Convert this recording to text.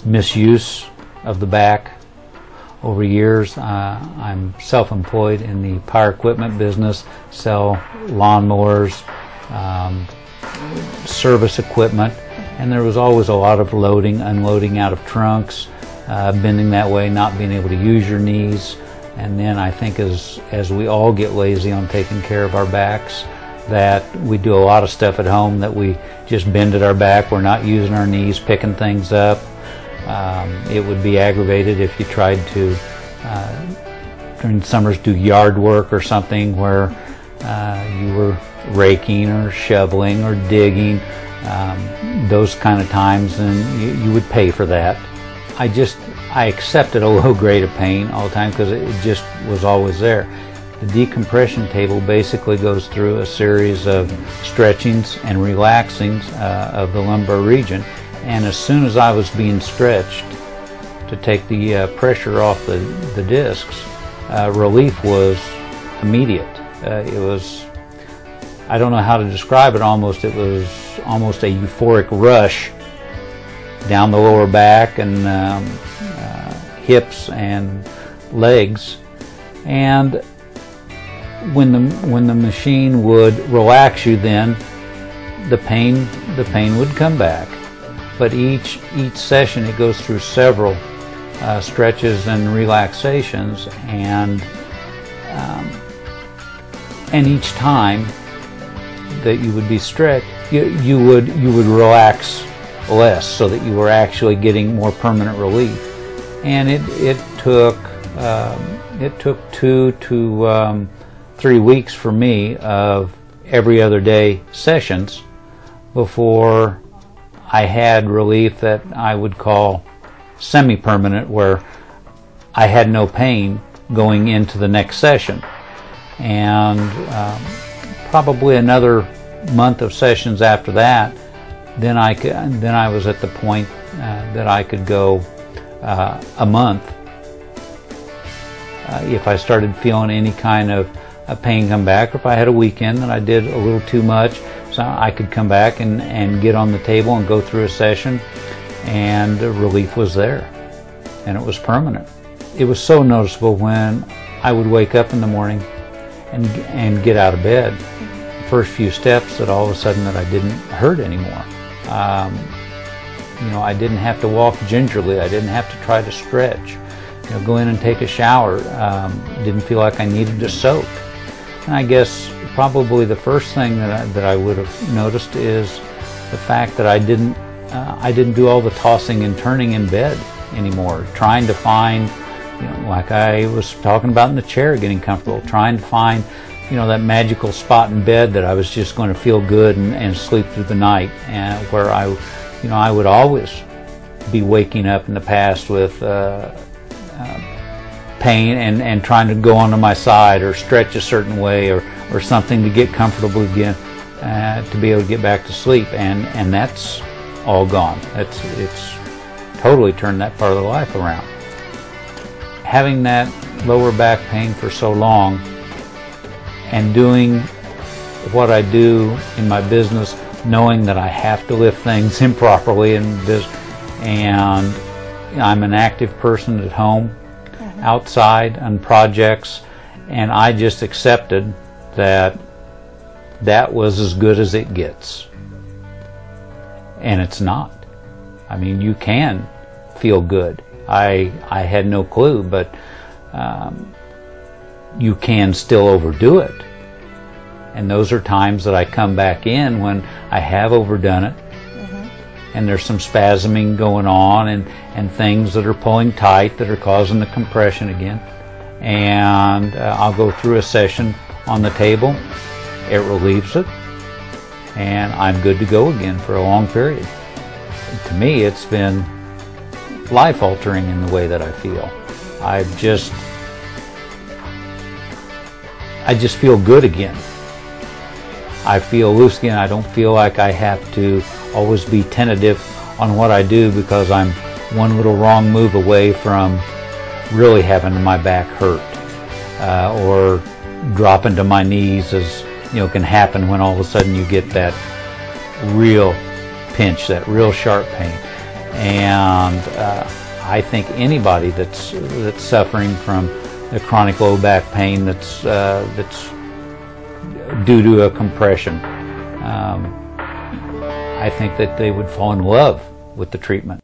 misuse of the back over years. I'm self-employed in the power equipment business, sell lawnmowers, service equipment, and there was always a lot of loading, unloading out of trunks, bending that way, not being able to use your knees. And then I think as we all get lazy on taking care of our backs, that we do a lot of stuff at home that we just bend at our back. We're not using our knees, picking things up. It would be aggravated if you tried to, during the summers, do yard work or something where you were raking or shoveling or digging, those kind of times, and you would pay for that. I accepted a low grade of pain all the time because it just was always there. The decompression table basically goes through a series of stretchings and relaxings of the lumbar region, and as soon as I was being stretched to take the pressure off the discs, relief was immediate. It was, I don't know how to describe it, it was almost a euphoric rush down the lower back and hips and legs. And when the machine would relax you, then the pain would come back. But each session it goes through several stretches and relaxations, and each time that you would be stretched, you would relax less, so that you were actually getting more permanent relief. And it took 2 to 3 weeks for me of every other day sessions before I had relief that I would call semi-permanent, where I had no pain going into the next session. And probably another month of sessions after that, then I was at the point that I could go a month. If I started feeling any kind of pain come back, or if I had a weekend that I did a little too much, so I could come back and get on the table and go through a session, and the relief was there, and it was permanent. It was so noticeable when I would wake up in the morning and get out of bed. The first few steps, that all of a sudden that I didn't hurt anymore. I didn't have to walk gingerly. I didn't have to try to stretch. Go in and take a shower. Didn't feel like I needed to soak. And I guess probably the first thing that I would have noticed is the fact that I didn't do all the tossing and turning in bed anymore, trying to find, like I was talking about in the chair, getting comfortable, trying to find, that magical spot in bed that I was just going to feel good and sleep through the night, and where I would always be waking up in the past with pain and trying to go onto my side or stretch a certain way or something to get comfortable again, to be able to get back to sleep, and that's all gone. It's totally turned that part of the life around. Having that lower back pain for so long and doing what I do in my business, knowing that I have to lift things improperly and I'm an active person at home, outside, on projects, and I just accepted that was as good as it gets. And it's not. I mean, you can feel good. I had no clue, but you can still overdo it. And those are times that I come back in when I have overdone it, and there's some spasming going on and things that are pulling tight that are causing the compression again. And I'll go through a session on the table, it relieves it, and I'm good to go again for a long period. To me, it's been life-altering in the way that I feel. I just feel good again. I feel loose again. I don't feel like I have to always be tentative on what I do because I'm one little wrong move away from really having my back hurt, or dropping to my knees, as can happen when all of a sudden you get that real pinch, that real sharp pain. And I think anybody that's suffering from the chronic low back pain that's due to a compression, I think that they would fall in love with the treatment.